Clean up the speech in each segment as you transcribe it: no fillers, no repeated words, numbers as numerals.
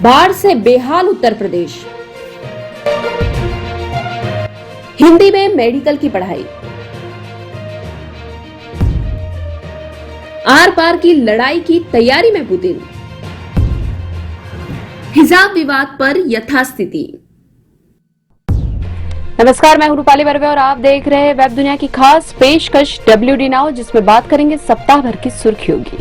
बाढ़ से बेहाल उत्तर प्रदेश। हिंदी में मेडिकल की पढ़ाई। आर पार की लड़ाई की तैयारी में पुतिन। हिजाब विवाद पर यथास्थिति। नमस्कार, मैं हूं रूपाली वर्वे और आप देख रहे हैं वेब दुनिया की खास पेशकश WD नाउ, जिसमें बात करेंगे सप्ताह भर की सुर्खियों की।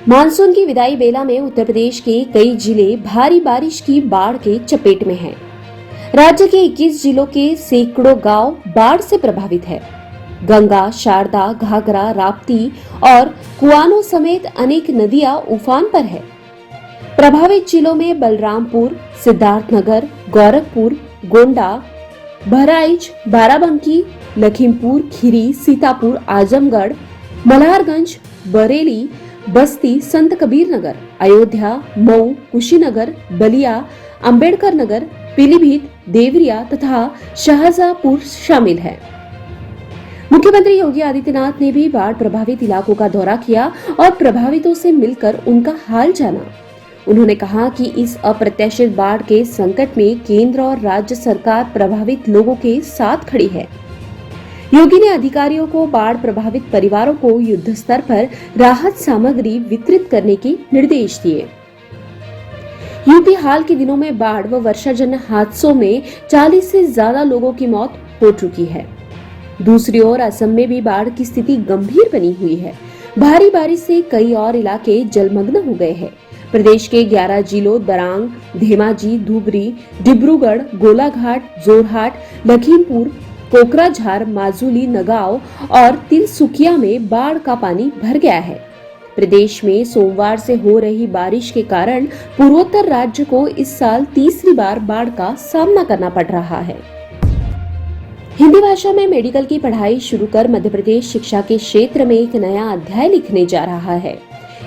मानसून की विदाई बेला में उत्तर प्रदेश के कई जिले भारी बारिश की बाढ़ के चपेट में हैं। राज्य के 21 जिलों के सैकड़ों गांव बाढ़ से प्रभावित है। गंगा, शारदा, घाघरा, राप्ती और कुआनो समेत अनेक नदियां उफान पर है। प्रभावित जिलों में बलरामपुर, सिद्धार्थनगर, गोरखपुर, गोंडा, बहराइच, बाराबंकी, लखीमपुर खीरी, सीतापुर, आजमगढ़, मल्हारगंज, बरेली, बस्ती, संत कबीर नगर, अयोध्या, मऊ, कुशीनगर, बलिया, अंबेडकर नगर, पीलीभीत, देवरिया तथा शाहजहांपुर शामिल है। मुख्यमंत्री योगी आदित्यनाथ ने भी बाढ़ प्रभावित इलाकों का दौरा किया और प्रभावितों से मिलकर उनका हाल जाना। उन्होंने कहा कि इस अप्रत्याशित बाढ़ के संकट में केंद्र और राज्य सरकार प्रभावित लोगों के साथ खड़ी है। योगी ने अधिकारियों को बाढ़ प्रभावित परिवारों को युद्ध स्तर पर राहत सामग्री वितरित करने के निर्देश दिए। यूपी हाल के दिनों में बाढ़ व वर्षाजन्य हादसों में 40 से ज्यादा लोगों की मौत हो चुकी है। दूसरी ओर असम में भी बाढ़ की स्थिति गंभीर बनी हुई है। भारी बारिश से कई और इलाके जलमग्न हो गए हैं। प्रदेश के 11 जिलों दरांग, धेमाजी, धुबरी, डिब्रूगढ़, गोलाघाट, जोरहाट, लखीमपुर, कोकराझार, माजुली, नगांव और तिनसुकिया में बाढ़ का पानी भर गया है। प्रदेश में सोमवार से हो रही बारिश के कारण पूर्वोत्तर राज्य को इस साल तीसरी बार बाढ़ का सामना करना पड़ रहा है। हिंदी भाषा में मेडिकल की पढ़ाई शुरू कर मध्य प्रदेश शिक्षा के क्षेत्र में एक नया अध्याय लिखने जा रहा है।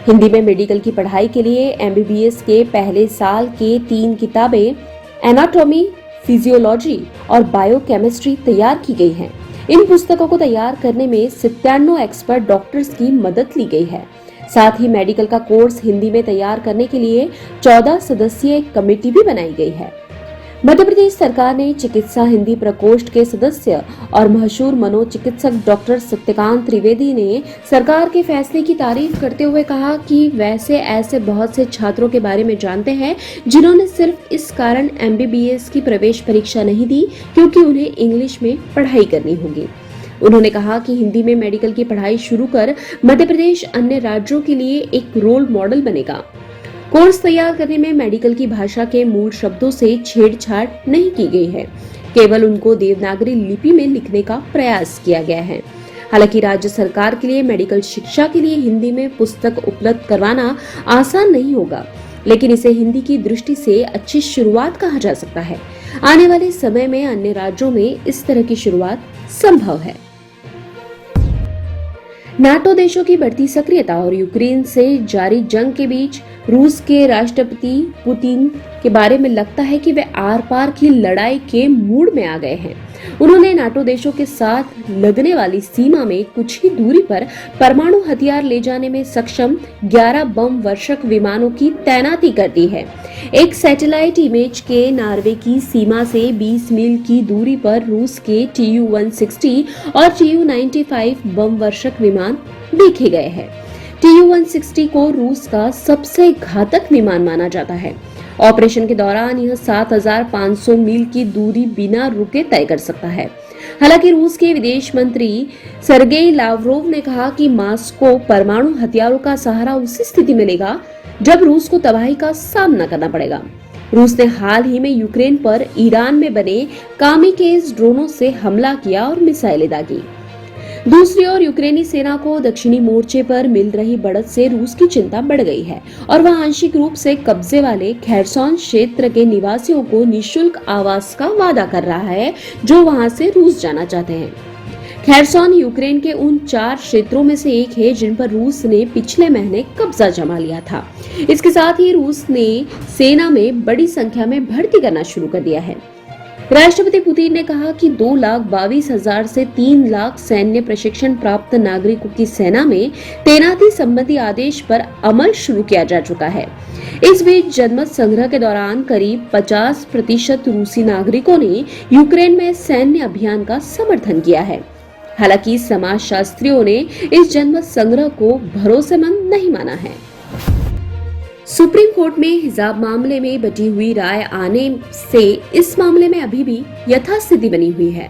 हिंदी में मेडिकल की पढ़ाई के लिए MBBS के पहले साल के 3 किताबें एनाटॉमी, फिजियोलॉजी और बायोकेमिस्ट्री तैयार की गई हैं। इन पुस्तकों को तैयार करने में 97 एक्सपर्ट डॉक्टर्स की मदद ली गई है। साथ ही मेडिकल का कोर्स हिंदी में तैयार करने के लिए 14 सदस्यीय कमेटी भी बनाई गई है। मध्य प्रदेश सरकार ने चिकित्सा हिंदी प्रकोष्ठ के सदस्य और मशहूर मनोचिकित्सक डॉक्टर सत्यकांत त्रिवेदी ने सरकार के फैसले की तारीफ करते हुए कहा कि वैसे ऐसे बहुत से छात्रों के बारे में जानते हैं जिन्होंने सिर्फ इस कारण MBBS की प्रवेश परीक्षा नहीं दी क्योंकि उन्हें इंग्लिश में पढ़ाई करनी होगी। उन्होंने कहा कि हिंदी में मेडिकल की पढ़ाई शुरू कर मध्य प्रदेश अन्य राज्यों के लिए एक रोल मॉडल बनेगा। कोर्स तैयार करने में मेडिकल की भाषा के मूल शब्दों से छेड़छाड़ नहीं की गई है, केवल उनको देवनागरी लिपि में लिखने का प्रयास किया गया है। हालांकि राज्य सरकार के लिए मेडिकल शिक्षा के लिए हिंदी में पुस्तक उपलब्ध करवाना आसान नहीं होगा, लेकिन इसे हिंदी की दृष्टि से अच्छी शुरुआत कहा जा सकता है। आने वाले समय में अन्य राज्यों में इस तरह की शुरुआत संभव है। नाटो देशों की बढ़ती सक्रियता और यूक्रेन से जारी जंग के बीच रूस के राष्ट्रपति पुतिन के बारे में लगता है कि वे आर पार की लड़ाई के मूड में आ गए हैं। उन्होंने नाटो देशों के साथ लगने वाली सीमा में कुछ ही दूरी पर परमाणु हथियार ले जाने में सक्षम 11 बम वर्षक विमानों की तैनाती कर दी है। एक सैटेलाइट इमेज के नॉर्वे की सीमा से 20 मील की दूरी पर रूस के Tu-160 और Tu-95 बम वर्षक विमान देखे गए हैं। Tu-160 को रूस का सबसे घातक विमान माना जाता है। ऑपरेशन के दौरान यह 7,500 मील की दूरी बिना रुके तय कर सकता है। हालांकि रूस के विदेश मंत्री सर्गेई लावरोव ने कहा कि मॉस्को परमाणु हथियारों का सहारा उसी स्थिति में लेगा जब रूस को तबाही का सामना करना पड़ेगा। रूस ने हाल ही में यूक्रेन पर ईरान में बने कामिकेज ड्रोनों से हमला किया और मिसाइलें दागी। दूसरी ओर यूक्रेनी सेना को दक्षिणी मोर्चे पर मिल रही बढ़त से रूस की चिंता बढ़ गई है और वह आंशिक रूप से कब्जे वाले खेरसोन क्षेत्र के निवासियों को निःशुल्क आवास का वादा कर रहा है जो वहां से रूस जाना चाहते हैं। खेरसोन यूक्रेन के उन 4 क्षेत्रों में से एक है जिन पर रूस ने पिछले महीने कब्जा जमा लिया था। इसके साथ ही रूस ने सेना में बड़ी संख्या में भर्ती करना शुरू कर दिया है। राष्ट्रपति पुतिन ने कहा कि 2,22,000 से 3 लाख सैन्य प्रशिक्षण प्राप्त नागरिकों की सेना में तैनाती संबंधी आदेश पर अमल शुरू किया जा चुका है। इस बीच जनमत संग्रह के दौरान करीब 50% रूसी नागरिकों ने यूक्रेन में सैन्य अभियान का समर्थन किया है। हालांकि समाजशास्त्रियों ने इस जनमत संग्रह को भरोसेमंद नहीं माना है। सुप्रीम कोर्ट में हिजाब मामले में बची हुई राय आने से इस मामले में अभी भी यथास्थिति बनी हुई है।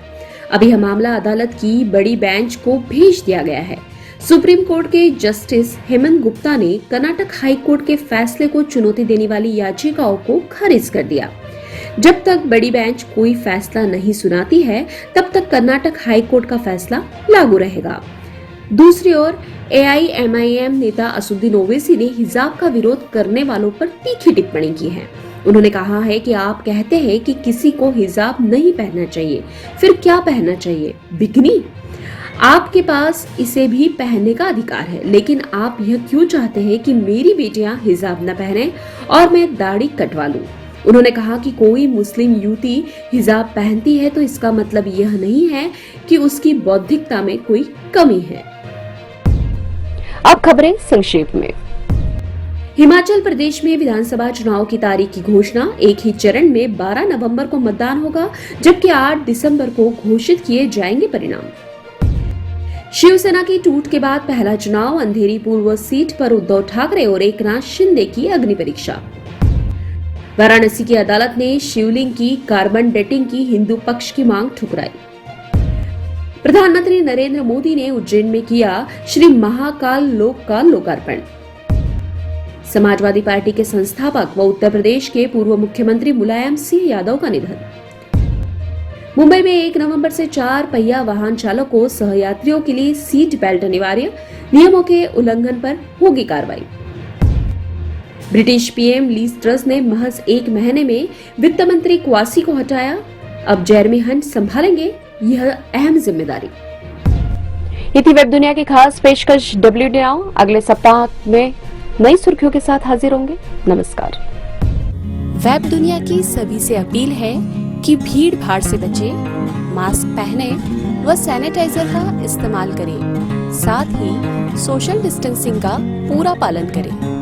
अभी यह मामला अदालत की बड़ी बेंच को भेज दिया गया है। सुप्रीम कोर्ट के जस्टिस हेमंत गुप्ता ने कर्नाटक हाई कोर्ट के फैसले को चुनौती देने वाली याचिकाओं को खारिज कर दिया। जब तक बड़ी बेंच कोई फैसला नहीं सुनाती है, तब तक कर्नाटक हाई कोर्ट का फैसला लागू रहेगा। दूसरी ओर AIMIM नेता असुद्दीन ओवैसी ने हिजाब का विरोध करने वालों पर तीखी टिप्पणी की है। उन्होंने कहा है कि आप कहते हैं कि किसी को हिजाब नहीं पहनना चाहिए, फिर क्या पहनना चाहिए? बिकनी? आपके पास इसे भी पहनने का अधिकार है, लेकिन आप यह क्यों चाहते हैं कि मेरी बेटियां हिजाब न पहने और मैं दाढ़ी कटवा लूं? उन्होंने कहा कि कोई मुस्लिम युवती हिजाब पहनती है तो इसका मतलब यह नहीं है कि उसकी बौद्धिकता में कोई कमी है। अब खबरें संक्षेप में। हिमाचल प्रदेश में विधानसभा चुनाव की तारीख की घोषणा, एक ही चरण में 12 नवंबर को मतदान होगा, जबकि 8 दिसंबर को घोषित किए जाएंगे परिणाम। शिवसेना की टूट के बाद पहला चुनाव, अंधेरी पूर्व सीट पर उद्धव ठाकरे और एकनाथ शिंदे की अग्नि परीक्षा। वाराणसी की अदालत ने शिवलिंग की कार्बन डेटिंग की हिंदू पक्ष की मांग ठुकराई। प्रधानमंत्री नरेंद्र मोदी ने उज्जैन में किया श्री महाकाल लोक का लोकार्पण। समाजवादी पार्टी के संस्थापक व उत्तर प्रदेश के पूर्व मुख्यमंत्री मुलायम सिंह यादव का निधन। मुंबई में 1 नवंबर से 4 पहिया वाहन चालकों सहयात्रियों के लिए सीट बेल्ट अनिवार्य, नियमों के उल्लंघन पर होगी कार्रवाई। ब्रिटिश पीएम लीज ट्रस ने महज 1 महीने में वित्त मंत्री क्वासी को हटाया। अब जेरेमी हंट संभालेंगे यह अहम जिम्मेदारी। ये थी वेब दुनिया की खास पेशकश WD नाउ। अगले सप्ताह में नई सुर्खियों के साथ हाजिर होंगे। नमस्कार। वेब दुनिया की सभी से अपील है कि भीड़ भाड़ से बचें, मास्क पहने व सैनिटाइजर का इस्तेमाल करें। साथ ही सोशल डिस्टेंसिंग का पूरा पालन करें।